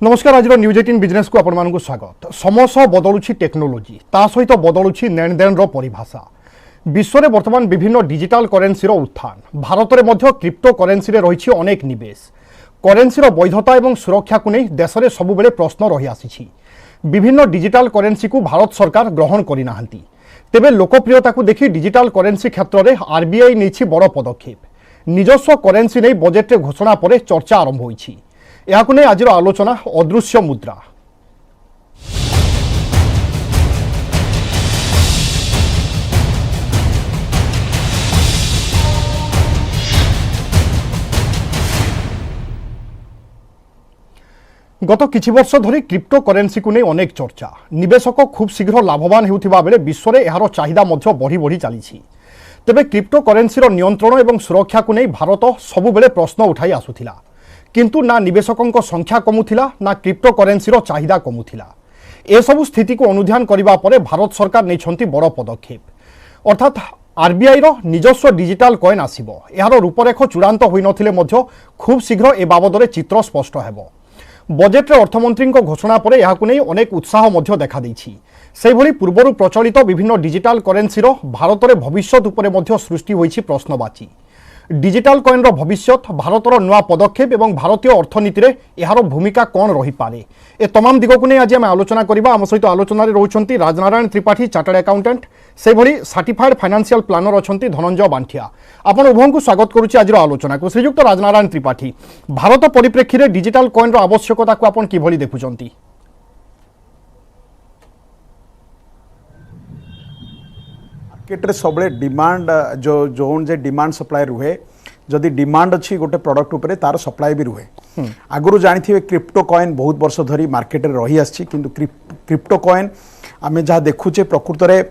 नमस्कार। आज news 18 business को आपण मानक स्वागत। समय सह बदलुची टेक्नोलोजी ता सहित बदलुची लेन देन परिभाषा। विश्व में वर्तमान विभिन्न डिजिटल करेन्सी उत्थान। भारत में मध्य क्रिप्टो करेन्सी रही अनेक निवेश। करेन्सी वैधता और सुरक्षा को नहीं देश में सबुबले प्रश्न रही आसी। विभिन्न डिजिटल करेन्सी को भारत सरकार ग्रहण करना। तेबे लोकप्रियता को देखि डिजिटल करेन्सी क्षेत्र में आरबीआई नहीं बड़ पदक्षेप। निजस्व करेन्सी नहीं बजेट घोषणा पर चर्चा आरंभ होइछि। यहाकु नै आज आलोचना अदृश्य मुद्रा। गत किछि वर्ष धरी क्रिप्टो करेन्सी को नहीं अनेक चर्चा। निवेशक खूब शीघ्र लाभवान होउथिबा बेले विश्व में यार चाहिदा मध्य बढ़ी बढ़ी चली। तेबे क्रिप्टो करेन्सी नियंत्रण और सुरक्षा को नहीं भारत सबुबले प्रश्न उठाई आसुथिला। किंतु ना निवेशकों संख्या कमुथिला ना क्रिप्टो करेन्सी चाहिदा कमुथिला। एसबू स्थिति को अनुध्यान करने पर भारत सरकार नहीं बड़ पदक्षेप। अर्थात आरबीआई निजस्व डिजिटल कॉइन आसिबो। यार रूपरेख चूड़ांत होई नथिले मध्य खूब शीघ्र ए बाबद चित्र स्पष्ट हेबो। बजेट अर्थमंत्री घोषणा पर यहाकु नहीं अनेक उत्साह मध्य देखा देछि। सेहि भली पूर्वरु प्रचलित विभिन्न डिजिटल करेन्सी भारत में भविष्यत उपरे मध्य सृष्टि होइछि प्रश्नवाची। डिजिटल कॉइन भविष्यत, भारतर नुआ पदक्षेप और भारतीय अर्थनीति में यार भूमिका कौन रही पारे, ए तमाम दिग को नहीं आज आम आलोचना करबा। आम सहित आलोचना रोचंती राजनारायण त्रिपाठी, चार्टर्ड अकाउंटेंट, से भली सर्टिफाइड फाइनेंशियल प्लानर अच्छा धनंजय बांठिया। आपण उभय को स्वागत करुच्ची आज आलोचना को। श्रीयुक्त राजनारायण त्रिपाठी, भारत परिप्रेक्षी में डिजिटल कॉइन आवश्यकता को आपण किभली देखुचंती? मार्केट सब डिमांड जो जोन जे डिमांड सप्लाई रुहे। जदि डिमांड अच्छी गोटे प्रोडक्ट उपरे तार सप्लाई भी रुहे। आगुरु जानिथिबे क्रिप्टो कॉइन बहुत वर्ष धरी मार्केट रे रही आछि, किंतु क्रिप्टो कॉइन आमे जहाँ देखुचे प्रकृत रे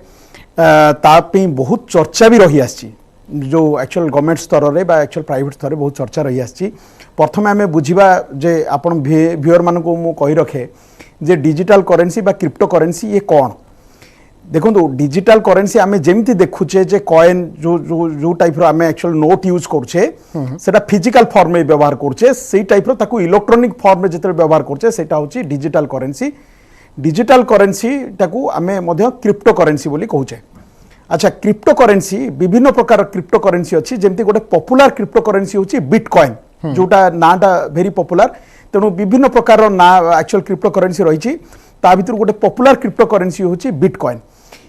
तापी बहुत चर्चा भी रही आछि। जो एक्चुअल गवर्नमेंट स्तर रे बा एक्चुअल प्राइवेट स्तर रे बहुत चर्चा रही आछि। प्रथमे आमे बुझिबा जे आपण व्यूअर मान को मु कहि रखे जे डिजिटल करेन्सी बा क्रिप्टो करेन्सी ये कौन। देखो डिजिटल करेन्सी आमे जेमती देखुचे जे कॉइन जो जो जो टाइप रो आमे एक्चुअल नोट यूज करछे सेटा फिजिकल फॉर्म में व्यवहार करछे, सेही टाइप रो ताकू इलेक्ट्रॉनिक फॉर्म में जेते व्यवहार करछे सेटा होची डिजिटल करेन्सी। डिजिटल करेन्सी ताकू आमे मध्य क्रिप्टो करेन्सी बोली कहूचे। अच्छा, क्रिप्टो करेन्सी विभिन्न प्रकार क्रिप्टो करेन्सी अछि। जेमती गोटे पॉपुलर क्रिप्टो करेन्सी होची बिटकॉइन, जोटा नाटा वेरी पॉपुलर। तेणु विभिन्न प्रकार ना एक्चुअल क्रिप्टो करेन्सी रही। ता भितर गोटे पॉपुलर क्रिप्टो करेन्सी होची बिटकॉइन।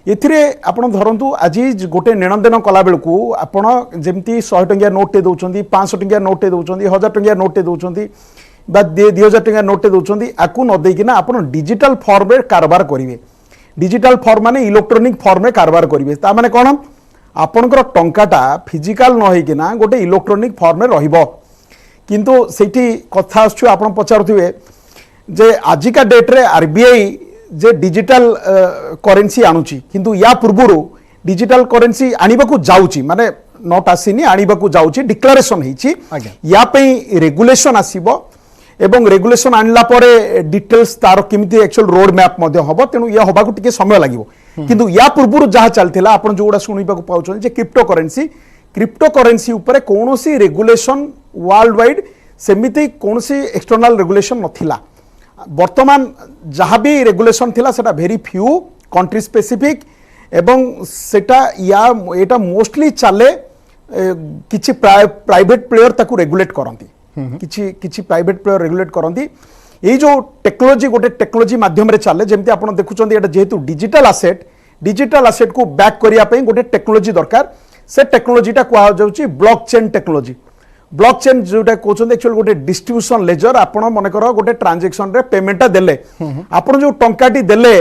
एथिरे आपण धरंतु आज गोटे लेनदेन कला बेलू आपण जमती 100 टंकिया नोट दौरान 500 टंकिया नोट दौरान 1000 टंकिया नोट दौरान 2000 टंकिया नोट दौरान आपको न देकिना आपण डिजिटल फॉर्म में कारबार करेंगे। डिजिटल फॉर्म माने इलेक्ट्रॉनिक फॉर्म में कारबार करेंगे। ता माने कौन आपणकर टंकाटा फिजिकल न होइकिना गोटे इलेक्ट्रॉनिक फॉर्म में रहिबो। किंतु सेठी कथा आछुं आपण पचारुथिबे जे आजिका डेट रे आरबीआई जे डिजिटल करेन्सी आणुची, किंतु या पूर्वरु डिजिटल करेन्सी आनिबाकू जाउची माने नोट आसीनी आनिबाकू जाउची डिक्लेरेशन हेची। या पई रेगुलेशन आसीबो एवं रेगुलेशन आनला परे डिटेल्स तार केमिति एक्चुअल रोड मैप मध्ये होबो। तेनु या होबाकू टिके समय लागिवो। किंतु या पूर्वरु जहा चलथिला आपण जोडा सुनिबाकू पाउछन जे क्रिप्टो करेन्सी ऊपर कोनोसी रेगुलेशन वर्ल्ड वाइड सेमिति कोनोसी एक्सटर्नल रेगुलेशन नथिला। वर्तमान जहाँ भी रेगुलेशन थिला सेटा वेरी फ्यू कंट्री स्पेसिफिक एवं सेटा या एटा मोस्टली चले किछि प्राइवेट प्लेयर ताकू रेगुलेट करंती। किछि प्राइवेट प्लेयर रेगुलेट करंती। ये जो टेक्नोलॉजी गोटे टेक्नोलॉजी माध्यम रे चले जेमती आपण देखुचंदी एटा जेहेतु डिजिटल आसेट को बैक करिया पई गोटे टेक्नोलॉजी दरकार। से टेक्नोलॉजीटा कुआ जाउची ब्लॉकचेन टेक्नोलॉजी। ब्लॉकचेन जोटा कहते एक्चुअली गोटे डिस्ट्रीब्यूशन लेजर। आपण मन कर गोटे ट्रांजेक्शन रे पेमेंटा देले आपण जो टंकाटी देले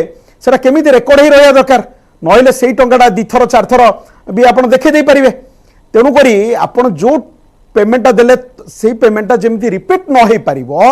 सेटा केमिति रेकॉर्ड ही रहया दरकार, नहिले सेही टंकाटा 2 थर 4 थर भी आपण देखे दे परिबे। तेनु करी आपण जो पेमेंटा देले सेही पेमेंटा जेमिति रिपीट न होई परिबो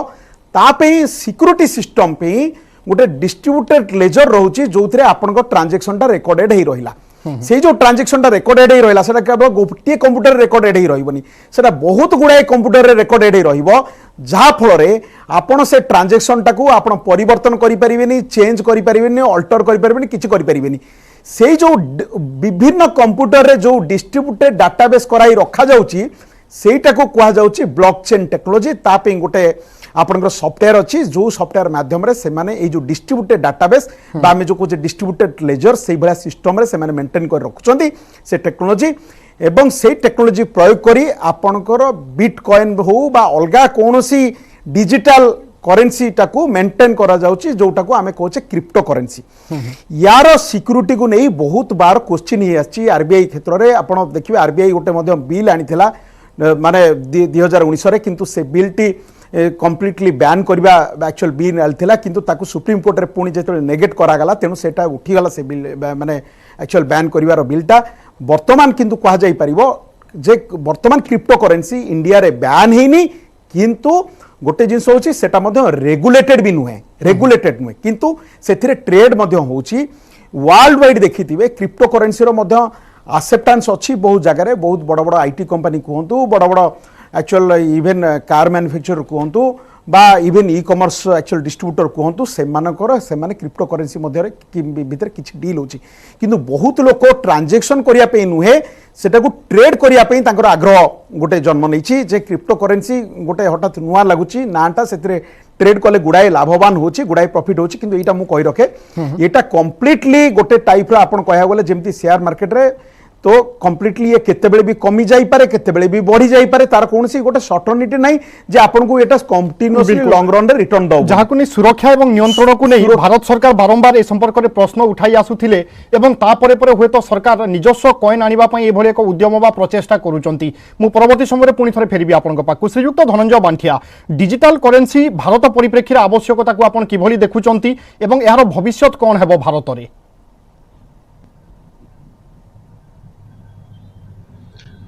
ता पे सिक्योरिटी सिस्टम पे गोटे डिस्ट्रीब्यूटेड लेजर रहउची जोथरे आपण को ट्रांजेक्शनटा रेकॉर्डेड ही रहिला। से जो ट्रांजेक्शन रेकर्डेड ही रहा है केवल गोटे कंप्यूटर रेकर्डेड ही रही से बहुत गुड़ाए कंप्यूटर रेकर्डेड ही रहाफल आपड़ से ट्रांजेक्शन टाक आप परिवर्तन करें, चेंज करें, अल्टर करें, किसी करें। से जो विभिन्न कंप्यूटर रे जो डिस्ट्रीब्यूटेड डाटाबेस कराई रखा जाउची सेटा को कहा जाउची ब्लॉकचेन टेक्नोलॉजी तापे गोटे आपनकर सॉफ्टवेयर अछि जो सॉफ्टवेयर माध्यम रे से माने ए जो डिस्ट्रीब्यूटेड डाटाबेस बा में जो कुछ डिस्ट्रीब्यूटेड लेजर से भला सिस्टम रे से माने मेंटेन कर रखुचंदी से टेक्नोलॉजी एवं से टेक्नोलॉजी प्रयोग करी आपनकर बिटकॉइन हो बा अलगा कोनोसी डिजिटल करेन्सी टाको मेंटेन करा जाउची जोटा को आमे कहचे क्रिप्टो करेन्सी यार सिक्यूरिटी को नहीं बहुत बार क्वेश्चन ही आछि आरबीआई क्षेत्र रे आपण देखिबे आरबीआई गोटे मध्य बिल आनिथिला माने 2019 रे किंतु से बिलटी कम्प्लीटली बैन करबा एक्चुअल बिल आलथिला किंतु ताकू सुप्रीम कोर्ट रे पुणी जेतले नेगेट करा गला तेनु सेटा उठी गला से बिल माने एक्चुअल बैन करिवार बिलटा वर्तमान किंतु कहा जाई परिबो जे वर्तमान crypto currency India Ray Ban हेनी किंतु गोटे जिनस होची सेटा मध्य रेगुलेटेड भी नुहे रेगुलेटेड नुहे किंतु सेथिरे ट्रेड मध्य होची वर्ल्ड वाइड देखिथिबे क्रिप्टो करेन्सी रो मध्य एक्सेप्टेंस अछि बहुत जगह रे बहुत बड़ बड़ आईटी कंपनी कहंतु बड़ बड़ एक्चुअल इवन कार मैन्युफैक्चरर कहंतु बा even e commerce actual distributor कहंतु से माने क्रिप्टो करेन्सी मध्य भीतर किछि डील होची किंतु बहुत लोक ट्रांजैक्शन करिया पे नुहे सेटा को ट्रेड करिया पे तांकर आग्रह गोटे जन्म नैछि जे क्रिप्टो करेन्सी गोटे हठात नुआ लागुची नाटा सेतिरे ट्रेड कले गुड़ाए लाभवान होची गुड़ाए प्रॉफिट होची किंतु एटा मु कहि रखे एटा कंप्लीटली गोटे टाइप रो आपण कहया बोले जेमती शेयर मार्केट रे तो कंप्लीटली ये केतेबेले भी कमी जाई पारे केतेबेले भी बढ़ी जाई पारे तार कोनसी गोटे सर्टेनिटी नाही जे आपन को एटा कंटीन्यूअसली लॉन्ग रन रे रिटर्न दो जहाँ को सुरक्षा और नियंत्रण को नहीं भारत सरकार बारंबार ए संपर्क में प्रश्न उठाई आसुथिले एवं तापरे परे हुए तो सरकार निजस्व कॉइन आनिबा पई ए भली एक उद्यम बा प्रचेष्टा करूचंती मु परवर्ती समय पुणी थरे फेरिबी आपनक पाखु श्रीयुक्त धनंजय बांठिया डिजिटल करेन्सी भारत परिप्रेक्षी रे आवश्यकता को आपण किभली देखुचंती एवं यार भविष्यत कोन हेबो भारत रे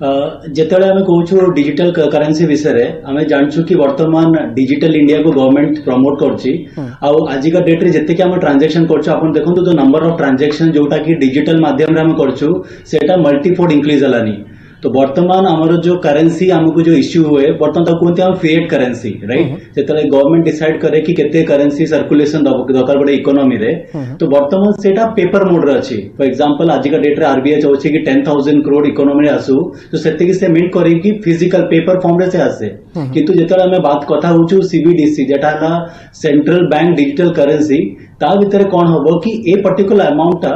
जेतेबेले आमे कहूछु डिजिटल करेन्सी विषय रे आमे जानछु कि वर्तमान डिजिटल इंडिया को गवर्नमेंट प्रमोट करछि आ आजिका डेट रे जते कि आमे ट्रांजैक्शन करछु आपण देखंतु तो नंबर ऑफ ट्रांजैक्शन जोटा कि डिजिटल माध्यम रे आमे करछु सेटा मल्टीफोल्ड इंक्रीज हलानी तो वर्तमान हमर जो करेन्सी हमको जो इश्यू हुए वर्तमान तक कोनते हम फिएट करेन्सी राइट जेतले गवर्नमेंट डिसाइड करे कि केते करेन्सी सर्कुलेशन दरकार बडे इकोनॉमी रे तो वर्तमान सेटा पेपर मोड रे अछि फॉर एग्जांपल आजिका डेट रे आरबीआई चाहछि कि 10,000 करोड़ इकोनॉमी रे आसु तो सेते कि से मिंट करी कि फिजिकल पेपर फॉर्म रे से आसे किंतु जेतले हमें बात कथा होछु सीबीडीसी जेटा हला सेंट्रल बैंक डिजिटल करेन्सी ता भितर कोन होबो कि ए पर्टिकुलर अमाउंट ता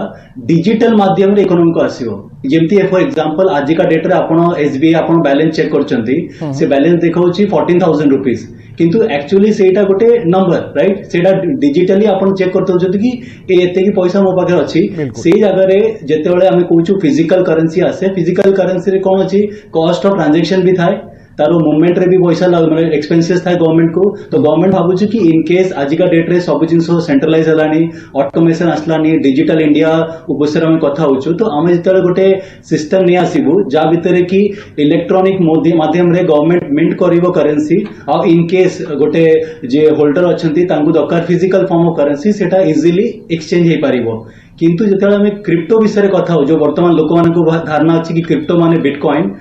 डिजिटल माध्यम रे इकोनॉमी को आसीबो जेमती फॉर एग्जांपल आजिका डेट रे आपण एसबीआई आपण बैलेंस चेक करचंती से बैलेंस देखाउची 14,000 रुपीस किंतु एक्चुअली सेटा गोटे नंबर राइट सेटा डिजिटली आपण चेक करतौचंती कि एते की पैसा मो पाखे अछि सेही जगह रे जेतेबेले हमें कहूछु फिजिकल करेन्सी आसे फिजिकल करेन्सी रे कोन अछि कॉस्ट ऑफ ट्रांजैक्शन भी थाए तारो मूवमेंट रे भी पैसा माने एक्सपेंसेस था गवर्नमेंट को तो गवर्नमेंट भाबुची कि इन केस आजिका डेट रे सब जिंस सेंट्रलाइज हलानी ऑटोमेशन आसलानी डिजिटल इंडिया उपसर में कथा होछु तो आमे जेतले गोटे सिस्टम नै आसीबु जा भितरे कि इलेक्ट्रॉनिक माध्यम रे गवर्नमेंट मिंट करिवो करेन्सी आ इन केस गोटे जे होल्डर अछंती तांगु दरकार फिजिकल फॉर्म ऑफ करेन्सी सेटा इजीली एक्सचेंज हे पारिबो किंतु जेतले हमें क्रिप्टो विषय रे कथा हो जो वर्तमान लोक मान को धारणा अछि कि क्रिप्टो माने बिटकॉइन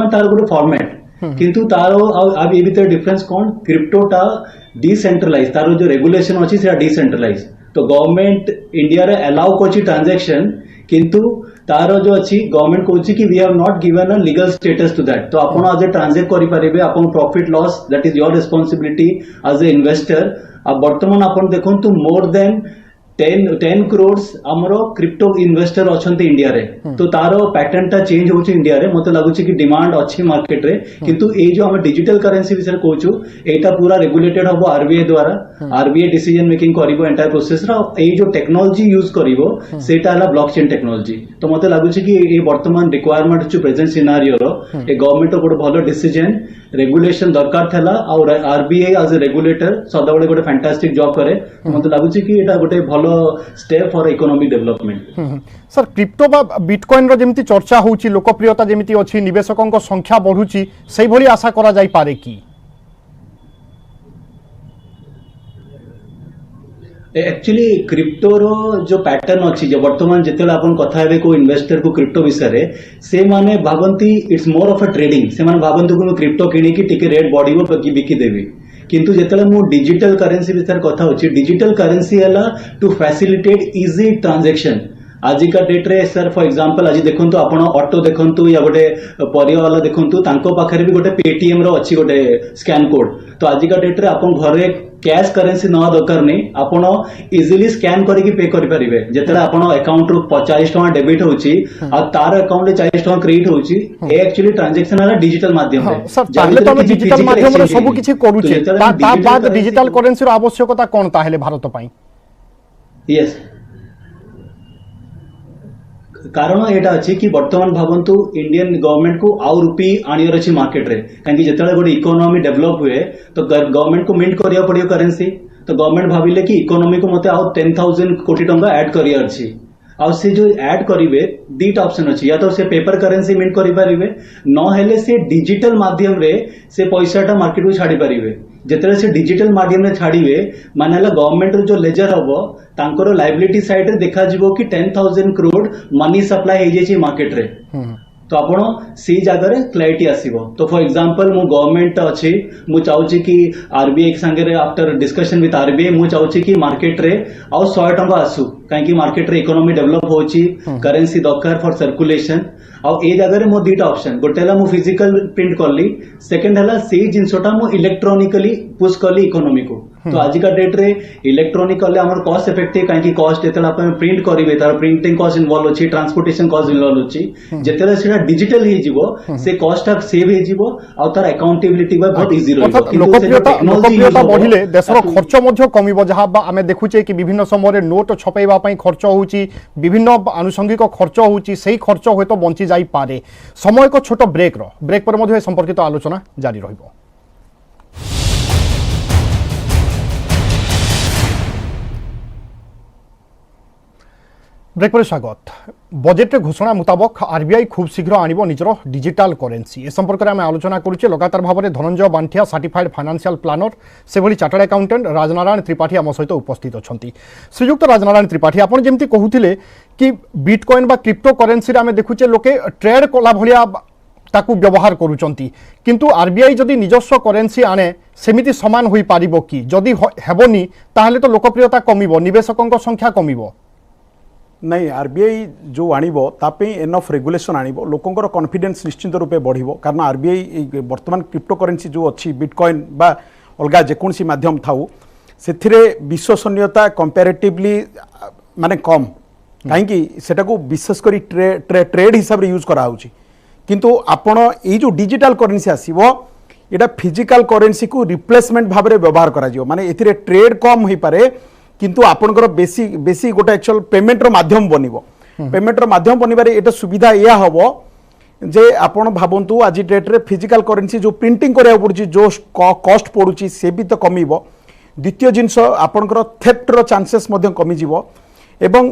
तार गोटे फॉर्मेट किंतु तारो अब ये भीतर डिफरेंस कौन क्रिप्टोटा डिसेंट्रलाइज तारो जो रेगुलेशन अछि सेटा डिसेंट्रलाइज तो गवर्नमेंट इंडिया रे अलाउ कोची ट्रांजैक्शन किंतु तारो जो अछि गवर्नमेंट कोची कि we have not given a legal status to that तो आपण आज ट्रांजैक्ट करि परिबे आपण profit loss that is your responsibility as a investor अब वर्तमान आपण देखंतु मोर देन 10 करोड़ हमरो क्रिप्टो इन्वेस्टर अछंती इंडिया रे तो तारो पैटर्न टा चेंज होची इंडिया रे मते लागुची कि डिमांड अछि मार्केट रे किंतु ए जो हम डिजिटल करेन्सी विषय कहूछु एटा पूरा रेगुलेटेड हबो आरबीआई द्वारा आरबीआई डिसीजन मेकिंग करिवो एंटायर प्रोसेस रा ए जो टेक्नोलॉजी यूज करिवो सेटा हला ब्लॉकचेन टेक्नोलॉजी तो मते लागुची कि ए वर्तमान रिक्वायरमेंट छु प्रेजेंट सिनेरियो रो ए गवर्नमेंट रो गोटे भलो डिसीजन रेगुलेशन दरकार थला और आरबीआई एज ए रेगुलेटर सदाबळे गोटे फैंटास्टिक जॉब करे मते लागुची कि एटा गोटे भलो step for economic development sir crypto बा बिटकॉइन रो जेमिति चर्चा होउची लोकप्रियता जेमिति अछि निवेशकों को संख्या बढ़ुची सही भली आशा करा जाई पारे की एक्चुअली क्रिप्टो रो जो पैटर्न अछि जे वर्तमान जेतेला अपन कथा हेबे को इन्वेस्टर को क्रिप्टो विषय रे से माने भाबंती it's more of a trading से माने भाबंती को क्रिप्टो किनी की टिके रेट बढ़िबो कि बिकी देबी किंतु जेतेला मु डिजिटल करेन्सी विषय कथा होछि डिजिटल करेन्सी हला टू फैसिलिटेट इजी ट्रांजैक्शन आजिका डेट रे सर फॉर एग्जांपल आज देखंतु आपण ऑटो देखंतु या गोटे परिया वाला देखंतु तांको पाखरे भी गोटे पेटीएम रो अछि गोटे स्कैन कोड तो आजिका डेट रे आपण घरे कैश करेंसी न दरकार नहीं आपण इजिली स्कैन करके पे कर परिबे जेतले आपण अकाउंट रु 40 टका डेबिट होची आ तार अकाउंट रे 40 टका क्रेडिट होची ए एक्चुअली ट्रांजैक्शन है डिजिटल माध्यम रे सर ताहले तो हम डिजिटल माध्यम रे सब किछि करूचे ता बाद डिजिटल करेंसी रो आवश्यकता कोन ताहले भारत पई यस कारण एटा अछि कि वर्तमान भावंतु इंडियन गवर्नमेंट को आउ रुपी आनियर अछि मार्केट रे काहे जेतले गोटे इकोनॉमी डेवलप हुए तो गवर्नमेंट को मिंट करिया पड़ियो करेंसी तो गवर्नमेंट भाबिले कि इकोनॉमी को मते आउ 10,000 कोटी टंका ऐड करिया अछि आ से जो ऐड करिवे दीटा ऑप्शन अछि या तो से पेपर करेंसी मिंट करि परिवे न हेले से डिजिटल माध्यम रे से पैसाटा मार्केट को छाडी परिवे जेतले से डिजिटल माध्यम रे छाड़ीवे माने हला गवर्नमेंट जो लेजर हबो तांकर लायबिलिटी साइड रे देखा जिवो कि 10,000 करोड़ मनी सप्लाई हे जेची मार्केट रे तो आपण सी जगह रे क्लैरिटी आसीबो तो फॉर एग्जांपल मु गवर्नमेंट अछि मु चाहूची कि आरबीआई के संगे रे आफ्टर डिस्कशन विथ आरबीआई मु चाहूची कि मार्केट रे आ 100 टका आसु काहे कि मार्केट रे इकोनॉमी डेवलप होची करेंसी दरकार फॉर सर्कुलेशन आ ए जगह रे मो दीटा ऑप्शन गोटेला मु फिजिकल प्रिंट करली सेकंड हला से जिंसोटा मु इलेक्ट्रॉनिकली पुश करली इकोनॉमी को तो आज का डेट रे इलेक्ट्रॉनिक कले हमर कॉस्ट इफेक्टिव काहे कि कॉस्ट एतला अपन प्रिंट करिवे तार प्रिंटिंग कॉस्ट इन्वॉल्व अछि ट्रांसपोर्टेशन कॉस्ट इन्वॉल्व अछि जेतेला सेटा डिजिटल हे जिवो से कॉस्ट ऑफ सेव हे जिवो आ तार अकाउंटेबिलिटी बा बहुत इजी रहइबो लोकप्रियता बढ़िले देशर खर्च मध्य कमिबो जहा आमे देखुचे कि विभिन्न समय रे नोट छपैबा पई खर्च होउची विभिन्न आनुषंगिक खर्च होउची सेही खर्च होयतो बंची जाई पारे समय को छोट ब्रेक पर मध्य संपर्कित आलोचना जारी रहिबो ब्रेक पर स्वागत बजेट रे घोषणा मुताबक आरबीआई खूब शीघ्र आनिबो निजर डिजिटल करेंसी ए संपर्क में आम आलोचना करुचे लगातार भाव में Dhananjay Banthia certified financial planner से भली चार्टर्ड अकाउंटेंट राजनारायण त्रिपाठी आम सहित उपस्थित अच्छा श्रीयुक्त राजनारायण त्रिपाठी आपन जेमती कहूथिले कि बिटकॉइन बा क्रिप्टो करेंसी रे आम देखुचे लोके ट्रेड कला भलिया ताकू व्यवहार करूचंती किंतु आरबीआई जदि निजस्व करेंसी आने सेमिति समान होई पारिबो कि जदि हेबोनी ताहले तो लोकप्रियता कमिबो निवेशकଙ୍କ संख्या कमिबो नहीं आरबीआई जो आनिबो तापे एनफ रेगुलेशन आनिबो लोकंकर कॉन्फिडेंस निश्चित रूपे बढ़िबो कारण आरबीआई वर्तमान क्रिप्टो करेंसी जो अच्छी बिटकॉइन बा अलगा जेकोसी माध्यम थाउ सेथिरे विश्वसनीयता कंपैरेटिवली माने कम काहेकि सेटा को विशेष करी ट्रेड हिसाब रे यूज करा होची किंतु आपण ए जो डिजिटल करेंसी आसीबो एटा फिजिकल करेंसी को रिप्लेसमेंट भाव में व्यवहार करा जिवो माने एथिरे ट्रेड कम होई पारे किंतु आपनकर बेसी गोटे एक्चुअल पेमेंट रो माध्यम बनिबो पेमेंट रो माध्यम बनिबारे एटा सुविधा या हबो जे आपण भाबंतु आज डेट रे फिजिकल करेंसी जो प्रिंटिंग करिया पड़ुची जो कॉस्ट पड़ुची से भी तो कमिबो द्वितीय जिंस आपनकर थेफ्ट रो चांसेस मध्य कमी जिवो एवं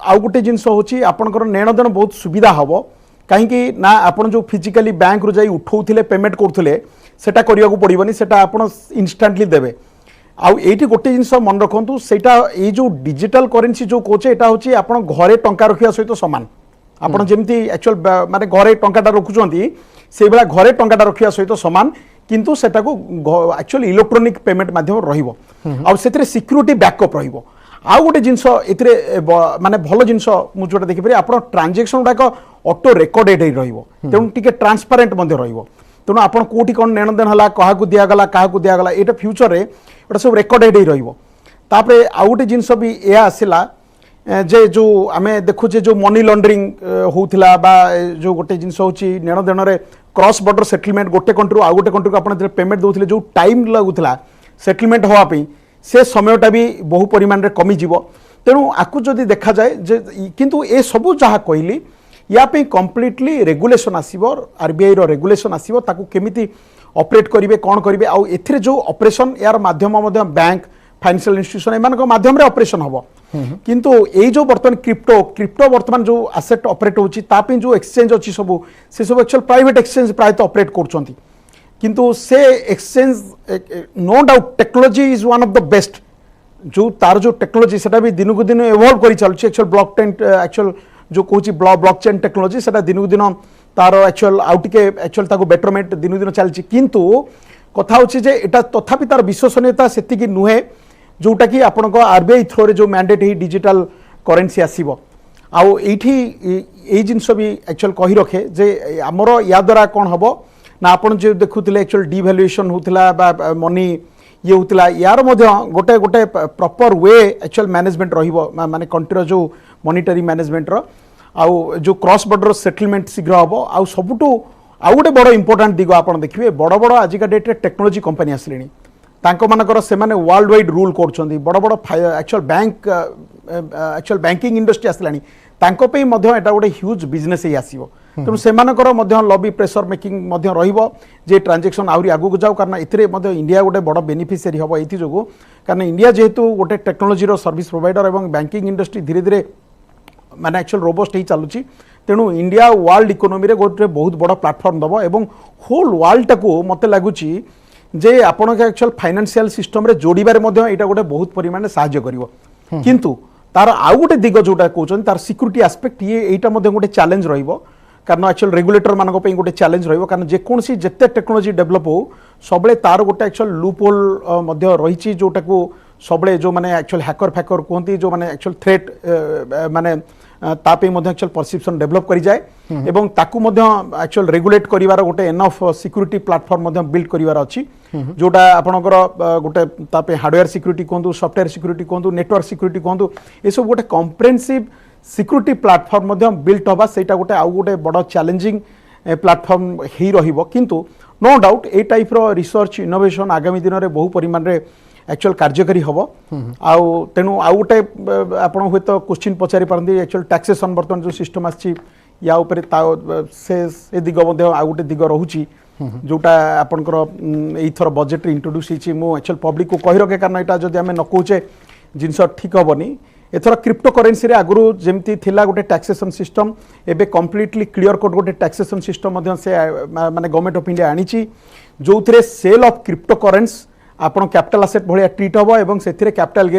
आउ गोटे जिंस होची आपनकर नेणदेन बहुत सुविधा हबो कहीं ना आपण जो फिजिकली बैंक रु जाई उठौथिले पेमेंट करथुले सेटा करिया को पड़िबनी सेटा आपण इंस्टेंटली देबे आउ एटी गोटे जिनस मन रखु सेटा ये जो डिजिटल करेंसी जो कहे यहाँ हूँ आप घरे टंका रखा सहित सामान आपड़ जमी एक्चुअल माने घरे टंकाटा रखुंट से भाया घरे टंकाटा रखा सहित सामान किंतु सेटा को एक्चुअल इलेक्ट्रोनिक पेमेंट माध्यम रहिबो आउ सेतिरे सिक्यूरिटी बैकअप रहिबो आउ गोटे जिनस एतिरे माने भल जिनस मु जोटा देखि पारे आपण ट्रांजैक्शन गुडाक ऑटो रेकॉर्डेड हे रहिबो तेणु टिके ट्रांसपेरेंट मध्य रहिबो तेणु आप कौटी कौन लेनदेन है क्या दिगला क्या दिगला ये फ्यूचर रे गोटे सब रेकर्डेड तापर आउ गोटे जिनस भी यह आसला जे जो आम देखुचे जो मनी लॉन्ड्रिंग होता बा जो गोटे जिनस हूँ लेनदेन में क्रॉस बॉर्डर सेटलमेंट गोटे कंट्री आउ गोटे कंट्री को आप पेमेंट दूसरे जो टाइम लगुला सेटलमेंट होगापी से समयटा भी बहु परिमाण में कमिज तेणु आपको जदि देखा जाए जे किंतु ए सबू जहाँ कहली या पे कंप्लीटली रेगुलेशन आसीबो आरबीआई रो रेगुलेशन आसीबो ताकू केमिति ऑपरेट करिवे कोन करिवे आ एथिरे जो ऑपरेशन यार माध्यम मध्य बैंक फाइनेंशियल इंस्टीट्यूशन एमान को माध्यम रे ऑपरेशन हबो किंतु ए जो वर्तमान क्रिप्टो वर्तमान जो एसेट ऑपरेट होची तापे जो एक्सचेंज अछि सब से सब एक्चुअल प्राइवेट एक्सचेंज प्राय तो ऑपरेट करचंती किंतु से exchange no doubt technology is one of the best जो तार जो टेक्नोलॉजी सेटा भी दिन को दिन इवॉल्व करी चलछि एक्चुअल ब्लॉकचेन एक्चुअल जो कौच ब्लॉकचेन टेक्नोलॉजी से दिन को दिन तार एक्चुअल आउ टिके एक्चुअल ताको बेटरमेंट दिन को दिन चलछि किंतु कथा होछि जे एटा तथापि तार विश्वसनीयता सेतिकी नुहे जोटा कि आपनको आरबीआई थ्रो रे जो मैंडेट ही डिजिटल करेंसी आसीबो आउ ये जिनस भी एक्चुअल कही रखे जे आमर या द्वारा कौन हम ना आपन जो देखुले एक्चुअल डिवैल्यूएशन होतिला बा मनी ये होतिला यार मध्य गोटे गोटे प्रॉपर वे एक्चुअल मैनेजमेंट रहिबो माने कंट्री जो मॉनिटरी मैनेजमेंट रो आउ जो क्रॉस बॉर्डर सेटलमेंट शीघ्र हम आउ सबुठू आउ गोटे बड़ इंपोर्टाट दिग आप देखिए बड़ बड़ आजिका डेट टेक्नोलोजी कंपनी आसले मानकर से वर्ल्ड वाइड रूल कर बड़ बड़ actual bank actual banking industry आसलानी एटा गोटे ह्यूज बिजनेस ही आसो तेणु से लॉबी प्रेशर मेकिंग जे ट्रांजेक्शन आहरी आगू जाऊ कारण ए इंडिया गोटे बड़ बेनिफिशियरी हम ये जो कारण इंडिया जेहेतु गोटे टेक्नोलोजी सर्विस प्रोवाइडर और बैंकिंग इंडस्ट्री धीरे धीरे माने एक्चुअल रोबस्ट ही चलुची तेणु इंडिया वर्ल्ड इकोनॉमी रे गोटे बहुत बड़ प्लेटफॉर्म दबो एवं होल वर्ल्ड टाको मते लागुची जे आपण के एक्चुअल फाइनेंशियल सिस्टम रे जोड़ीबारे मध्ये एटा गोटे बहुत परिमाण सहायता करिवो किंतु तार आउ गोटे दिग जोटा कहउछन तार सिक्यूरिटी एस्पेक्ट ये एटा मध्ये गोटे चैलेंज रहिबो कारण एक्चुअल रेगुलेटर मानक पे गोटे चैलेंज रहिबो कारण जे कोनसी जत्ते टेक्नोलॉजी डेवलप हो सबले तार गोटे एक्चुअल लूप होल मध्ये रहिची जोटा को सबले जो माने एक्चुअल हैकर फैकर कहती जो माने एक्चुअल थ्रेट माने तापे मध्ये एक्चुअल परसेप्शन डेवलप करी जाए एवं ताकू मध्ये एक्चुअल रेगुलेट करिवार गोटे एनफ सिक्यूरिटी प्लेटफॉर्म मध्ये बिल्ड करिवार अछि जोटा आपनकर गोटे तापे हार्डवेयर सिक्यूरिटी कहंतु सॉफ्टवेयर सिक्यूरिटी कहंतु नेटवर्क सिक्यूरिटी कहंतु ए सब गोटे कॉम्प्रिहेंसिव सिक्यूरिटी प्लेटफॉर्म मध्ये बिल्ड होबा सेटा गोटे आउ गोटे बड़ चैलेंजिंग प्लेटफॉर्म ही रहिबो किंतु नो डाउट ए टाइप रो रिसर्च इनोवेशन आगामी दिन रे बहु परिमाण रे एक्चुअल कार्यकारी हम आउ तेणु आउ गोटे आप हूँ तो क्वेश्चन पचारि पारती एक्चुअल टैक्सेसन बर्तमान जो सिस्टम आसी या उपरे से दिग आउ गोटे दिग रोची जोटा आपणकर एथर बजेट इंट्रोड्यूस हो एक्चुअल पब्लिक को कही रखे कारण यहाँ जब आम न कौचे जिनस ठीक हेनी एथर क्रिप्टो करेन्सी आगु जमती थिला गोटे टैक्सेसन सिस्टम एबे कंप्लीटली क्लियर कट गोटे टैक्सेसन सिस्टम से माने गवर्नमेंट ऑफ इंडिया आनी जो सेल ऑफ क्रिप्टो करेन्सी आपन कैपिटल एसेट भाया ट्रीट हम और से कैपिटल